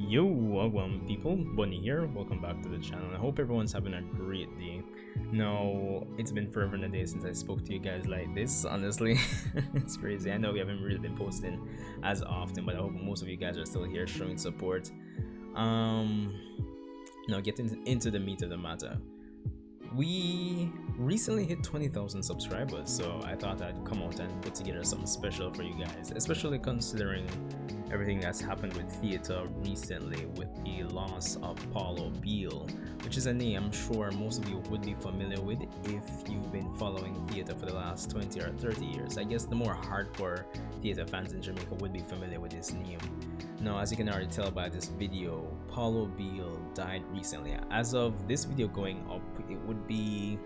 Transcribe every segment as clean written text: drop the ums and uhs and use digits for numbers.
Yo, welcome people, Bunny here, welcome back to the channel. I hope everyone's having a great day. Now, it's been forever and a day since I spoke to you guys like this, honestly. It's crazy. I know we haven't really been posting as often, but I hope most of you guys are still here showing support. Now getting into the meat of the matter. We recently hit 20,000 subscribers, so I thought I'd come out and put together something special for you guys, especially considering everything that's happened with theater recently with the loss of O Beale, which is a name I'm sure most of you would be familiar with if you've been following theater for the last 20 or 30 years. I guess the more hardcore theater fans in Jamaica would be familiar with his name. Now, as you can already tell by this video, O Beale died recently. As of this video going up, it would be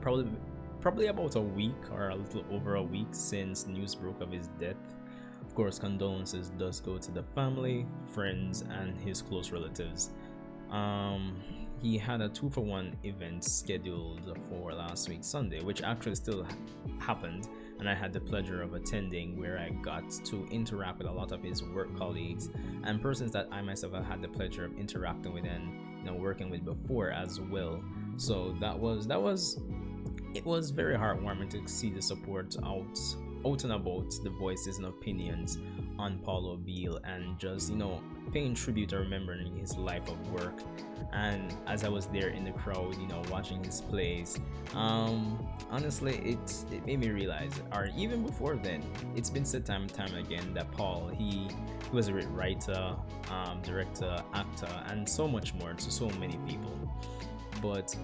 probably about a week or a little over a week since news broke of his death. Of course, condolences does go to the family, friends, and his close relatives. He had a 2-for-1 event scheduled for last week Sunday, which actually still happened, and I had the pleasure of attending, where I got to interact with a lot of his work colleagues and persons that I myself have had the pleasure of interacting with and working with before as well. So it was very heartwarming to see the support out and about, the voices and opinions on O Beale, and just paying tribute or remembering his life of work. And as I was there in the crowd, watching his plays, honestly, it made me realize, or even before then, it's been said time and time again that Paul, he was a great writer, director, actor, and so much more to so many people. But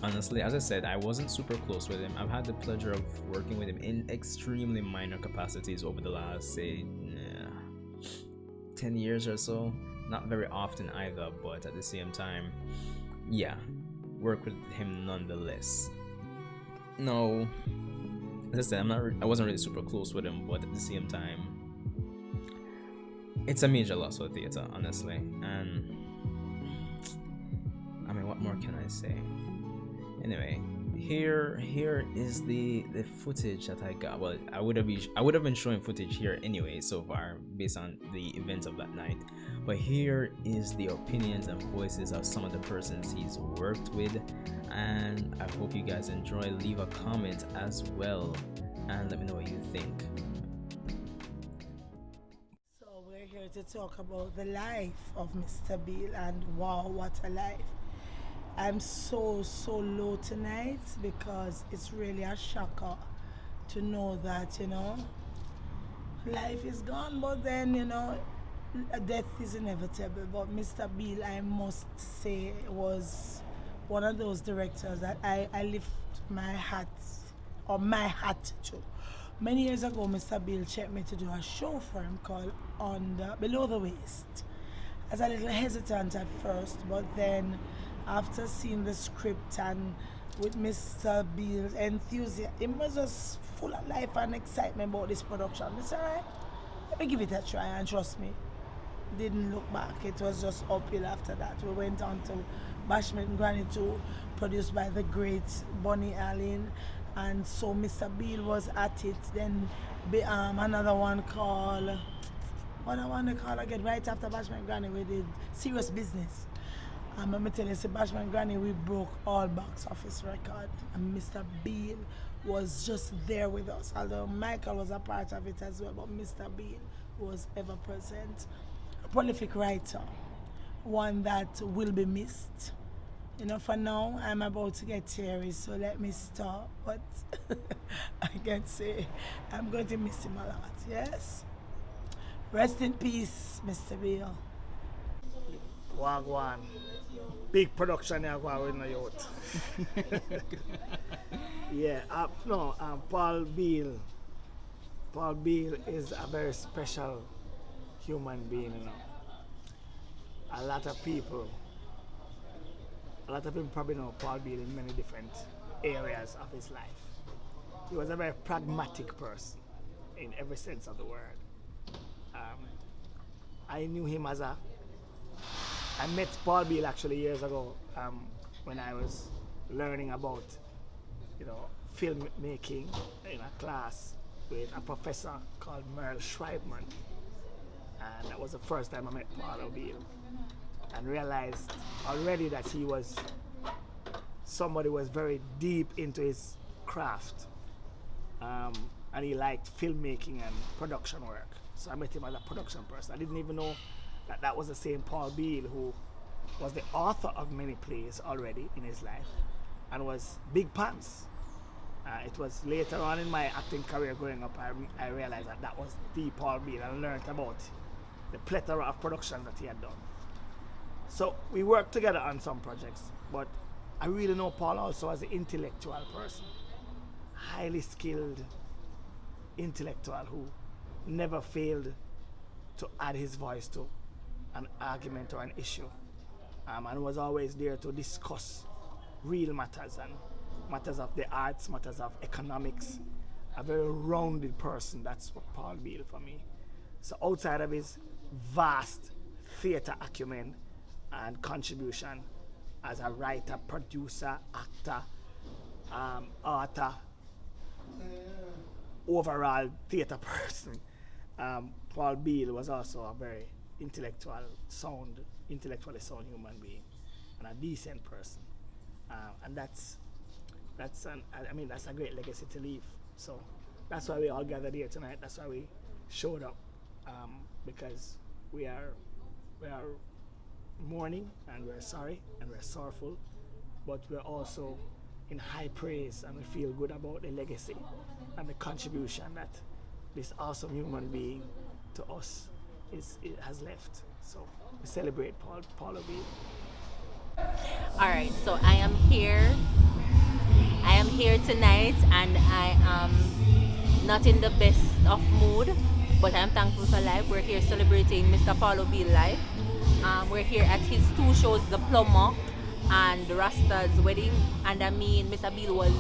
honestly, as I said, I wasn't super close with him. I've had the pleasure of working with him in extremely minor capacities over the last, say, 10 years or so. Not very often either, but at the same time, yeah, work with him nonetheless. No, as I said, I wasn't really super close with him, but at the same time, it's a major loss for theater, honestly. And I mean, what more can I say? Anyway, here is the footage that I got. Well, I would have been showing footage here anyway so far based on the events of that night, but here is the opinions and voices of some of the persons he's worked with, and I hope you guys enjoy. Leave a comment as well and let me know what you think. So we're here to talk about the life of Mr. Beale, and wow, what a life. I'm so low tonight because it's really a shocker to know that, life is gone, but then, death is inevitable. But Mr. Beale, I must say, was one of those directors that I lift my hat to. Many years ago, Mr. Beale checked me to do a show for him called Below the Waist. I was a little hesitant at first, but then after seeing the script and with Mr. Beale's enthusiasm, it was just full of life and excitement about this production. It's alright, let me give it a try, and trust me, didn't look back. It was just uphill after that. We went on to Bashment Granny 2, produced by the great Bunny Allen, and so Mr. Beale was at it. Then another one called, what I want to call again, right after Bashment Granny, we did Serious Business. And let me tell you, Bashment Granny, we broke all box office record, and Mr. Beale was just there with us. Although Michael was a part of it as well, but Mr. Beale was ever present. A prolific writer, one that will be missed. For now, I'm about to get teary, so let me stop. But I can say I'm going to miss him a lot, yes? Rest in peace, Mr. Beale. Wagwan. Big production here going with the youth. Yeah, Paul Beale. Paul Beale is a very special human being, A lot of people probably know Paul Beale in many different areas of his life. He was a very pragmatic person in every sense of the word. I knew him I met Paul Beale actually years ago when I was learning about, filmmaking in a class with a professor called Merle Schreibman. And that was the first time I met Paul O Beale and realized already that he was somebody who was very deep into his craft. And he liked filmmaking and production work. So I met him as a production person. I didn't even know that that was the same Paul Beale who was the author of many plays already in his life and was Big Pants. It was later on in my acting career growing up, I realized that that was the Paul Beale and learned about the plethora of productions that he had done. So we worked together on some projects, but I really know Paul also as an intellectual person, highly skilled intellectual who never failed to add his voice to an argument or an issue, and was always there to discuss real matters and matters of the arts, matters of economics. A very rounded person. That's what Paul Beale for me. So outside of his vast theater acumen and contribution as a writer, producer, actor, author, overall theater person, Paul Beale was also a very intellectually sound human being and a decent person, and that's a great legacy to leave. So that's why we all gathered here tonight. That's why we showed up, because we are mourning and we're sorry and we're sorrowful, but we're also in high praise and we feel good about the legacy and the contribution that this awesome human being to us has left. So we celebrate Paul O Beale. All right, so I am here tonight and I am not in the best of mood, but I'm thankful for life. We're here celebrating Mr. Paul O Beale life. We're here at his two shows, The Plumber and Rasta's Wedding, and I mean Mr. Beale was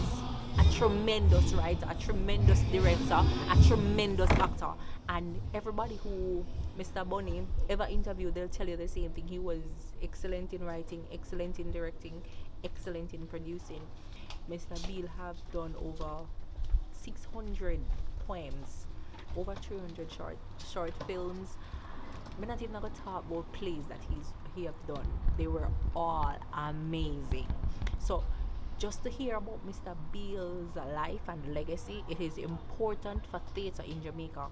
a tremendous writer, a tremendous director, a tremendous actor, and everybody who Mr. Bunny ever interviewed, they'll tell you the same thing. He was excellent in writing, excellent in directing, excellent in producing. Mr. Beale have done over 600 poems, over 300 short films. I'm not even going to talk about plays that he have done. They were all amazing. So just to hear about Mr. Beale's life and legacy, it is important for theatre in Jamaica.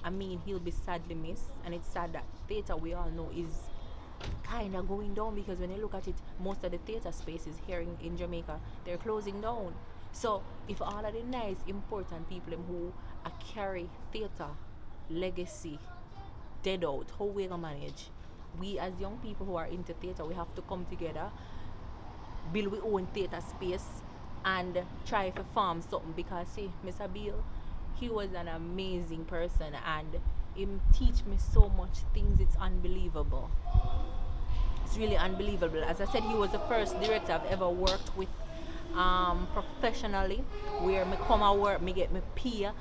I mean, he'll be sadly missed, and it's sad that theatre, we all know, is kind of going down, because when you look at it, most of the theatre spaces here in Jamaica, they're closing down. So if all of the nice, important people who carry theatre legacy dead out, how we gonna manage? We as young people who are into theatre, we have to come together, build our own theatre space and try to farm something, because see, Mr. Beale, he was an amazing person and him teach me so much things. It's unbelievable. It's really unbelievable. As I said, he was the first director I've ever worked with professionally, where me come and work, me get me pay.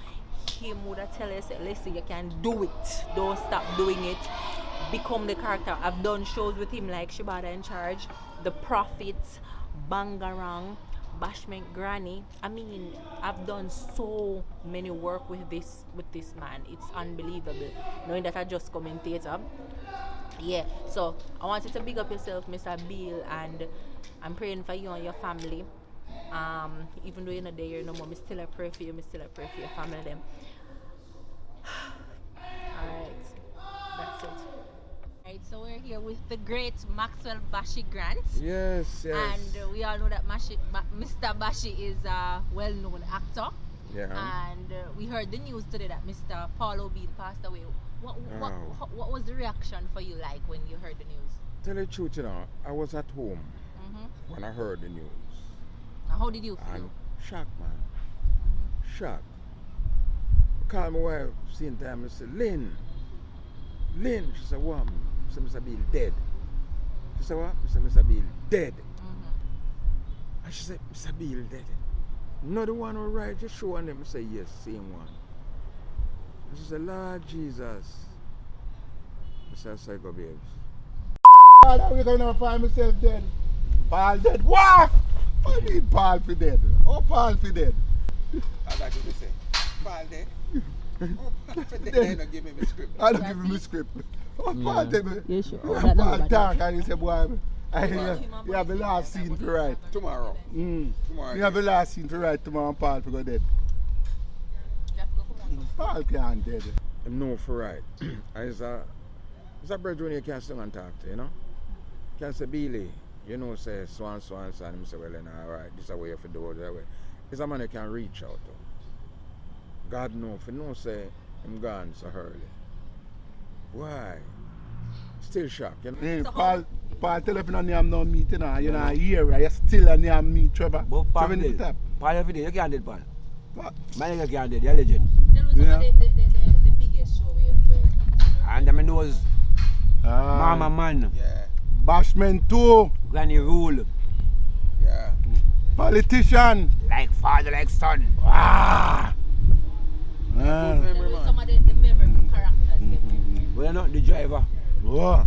Him would have tell us, listen, you can do it, don't stop doing it, become the character. I've done shows with him like Shebada in Charge, The Prophet, Bangarang, Bashment Granny. I mean, I've done so many work with this man. It's unbelievable, knowing that I just come in theatre. Yeah, so I wanted to big up yourself, Mr. Beale, and I'm praying for you and your family. Even though you're not there no more, I still pray for you, I still pray for your family them. Alright, that's it. Alright, so we're here with the great Maxwell Bashi Grant. Yes. And we all know that Mr. Bashi is a well-known actor. Yeah. And we heard the news today that Mr. Paul O Beale passed away. What was the reaction for you like when you heard the news? Tell the truth, I was at home when I heard the news. How did you feel? And shocked, man. Shocked. I called my wife, same time, I said, Lynn. She said, what? I said, Mr. Beale dead. She said, what? I said, Mr. Beale dead. And she said, Mr. Beale dead. Not the one who write the show on them. I said, yes, same one. And she said, Lord Jesus. I said, psycho babes. We're going to find myself dead. Paul dead. What? I need Paul for dead. Oh, Paul for dead. I got you to say. Paul dead. Then, don't give me the script. I don't give him the script. Oh, Paul tell me. You sure? Paul talk and he say, boy, you have the last scene to write. Tomorrow. Tomorrow. You have the last scene to write tomorrow and Paul to go dead. Paul can't dead. I'm no for right. It's a brethren you can sing and talk to, you know? Can say, Beale, you know, say, swan, and him say, well, then, all right, this is a way of do it, that way. It's a man you can reach out to. God know, if you know, say, I'm gone so early. Why? Still shocked, you know? Hey, Paul tell if you don't name no meet, you know, you're not here, right? You still a name me, Trevor. But Paul Trevor in the did. top. Paul every day, you can't do it, Paul. What? Man, you can't do it, you're a legend. Tell me some Yeah. of the biggest show where And I mean, knows Mama Man, Yeah, Bashment 2, Granny Rule, yeah. politician. like father, like son. Ah. tell me some of the memorable characters. Well, you know, the driver. Oh.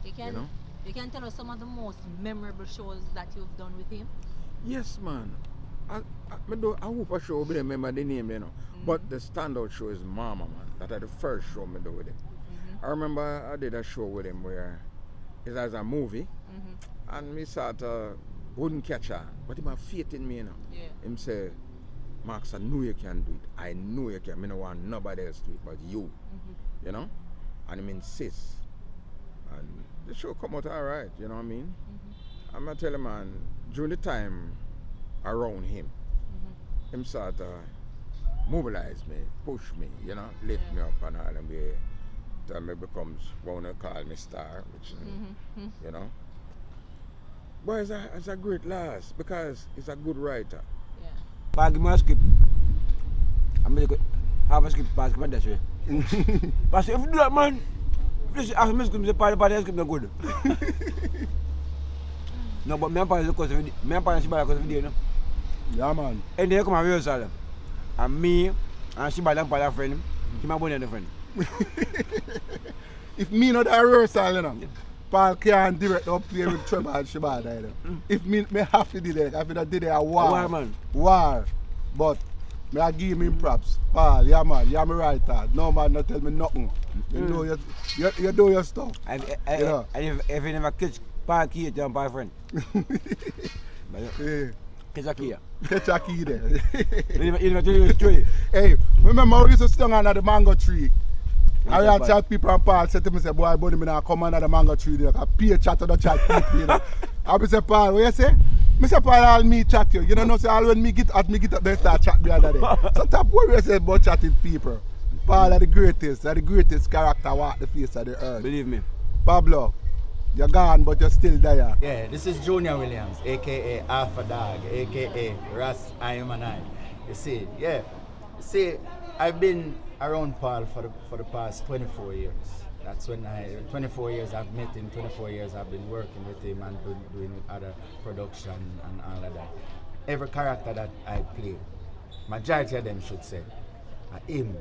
You can tell us some of the most memorable shows that you've done with him. Yes, man. I hope I show me remember the name, you know. But the standout show is Mama, man. That is the first show I do with him. I remember I did a show with him where it was a movie, and me sort of wouldn't catch on, but he had faith in me, you know. Yeah. Him say, Max, I know you can do it. I know you can. I don't want nobody else to do it but you. You know? And him insist. And the show come out all right, you know what I mean? I'm going to tell him, man, during the time around him, him sort of mobilize me, push me, you know, lift me up and all, and be, till me becomes one to call me star, which, you know. But it's a great lass because he's a good writer. Yeah. Paul give me a script. I'm going to have a script, Paul, come on, that's right. But if you do that, man, if you ask me script, say, Paul, the script not good. No, but me and Paul is because of me and Paul and Shebada because of the day, you know. Yeah, man. And then you come and rehearsal. And me and Shebada and Paul are friends. Him and Bonnie are friends. If me not a rehearsal, you know, Paul can't direct up play with Trevor and Shebada, you know. If me have to do that, I feel that did a war. War, man. War. But me I give him props. Paul, yeah man, you're my writer. No man not tell me nothing. You know you do your stuff. And Yeah. if you never catch Paul key, you're Paul friend. Yeah. Catch a key. Catch a key there. You never tell you the story. Hey, remember we used to stand under the mango tree. I Yeah, had chat people and Paul said to me, say, boy, buddy, me now come under the mango tree there. I pay chat to the chat people, you know. I say, Paul, what you say? I say, Paul, I'll me chat you. You know, say, all when me get up, they start chat the other day. So top what you say about chatting people. Paul are the greatest character walk the face of the earth. Believe me. Pablo, you're gone, but you're still there. Yeah, this is Junior Williams, aka Alpha Dog, aka Ras I Am and I. You see, yeah. See, I've been around Paul for the past 24 years. That's when 24 years I've met him, 24 years I've been working with him and doing other production and all of that. Every character that I play, majority of them should say, are him,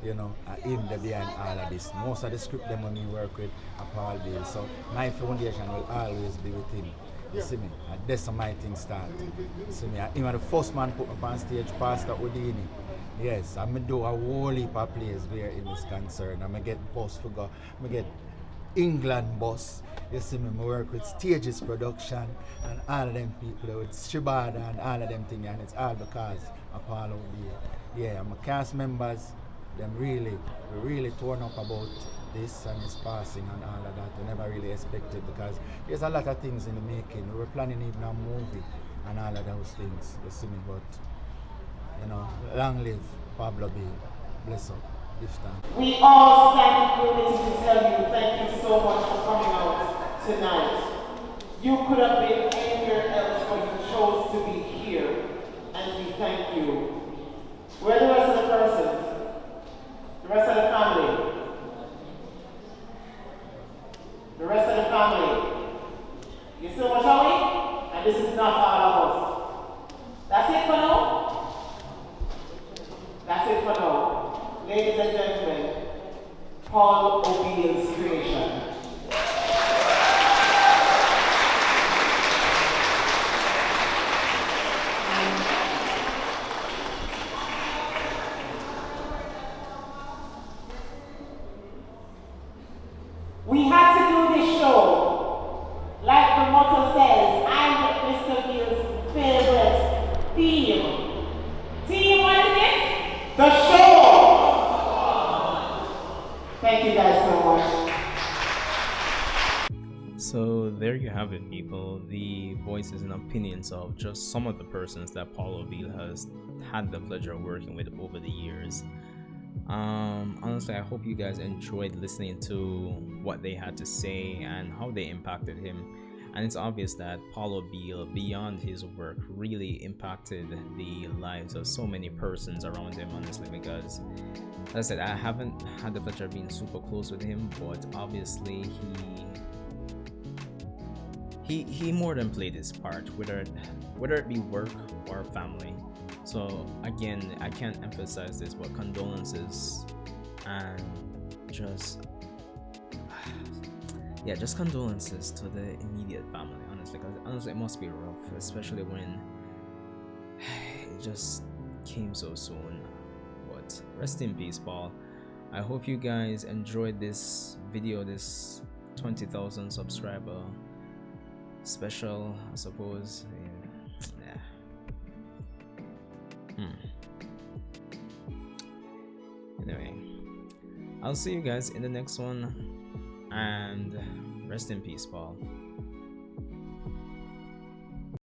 you know, are him that behind all of this. Most of the script them when we work with are Paul Beale. So my foundation will always be with him. You see me? And that's how my thing start. You see me? He was the first man put up on stage, Pastor Houdini. Yes, I'm do a whole heap of plays where him is concerned. I'm get bus for go, I get England bus. You see me? I work with Stages Production and all of them people with Shebada and all of them things, and it's all because of Paul Beale. Yeah, I'm a cast members. Them we really torn up about this and his passing and all of that. We never really expected because there's a lot of things in the making. We were planning even a movie and all of those things. You see me? But you know, long live Pablo Beale. Bless up. Lift time. We all stand for this to tell you thank you so much for coming out tonight. You could have been anywhere else, but you chose to be here, and we thank you. Where are the rest of the persons? The rest of the family? The rest of the family? You still want to show me? And this is not all of us. That's it for now? That's it for now. Ladies and gentlemen, Paul O Beale's creation. So there you have it, people. The voices and opinions of just some of the persons that Paul O Beale has had the pleasure of working with over the years. Honestly, I hope you guys enjoyed listening to what they had to say and how they impacted him. And it's obvious that Paul O Beale, beyond his work, really impacted the lives of so many persons around him, honestly, because as I said, I haven't had the pleasure of being super close with him, but obviously he more than played his part, whether it be work or family. So again, I can't emphasize this, but condolences and just condolences to the immediate family, honestly, because honestly it must be rough, especially when it just came so soon. But rest in peace, Paul. I hope you guys enjoyed this video, this 20,000 subscriber special, I suppose. Anyway, I'll see you guys in the next one, and rest in peace, Paul.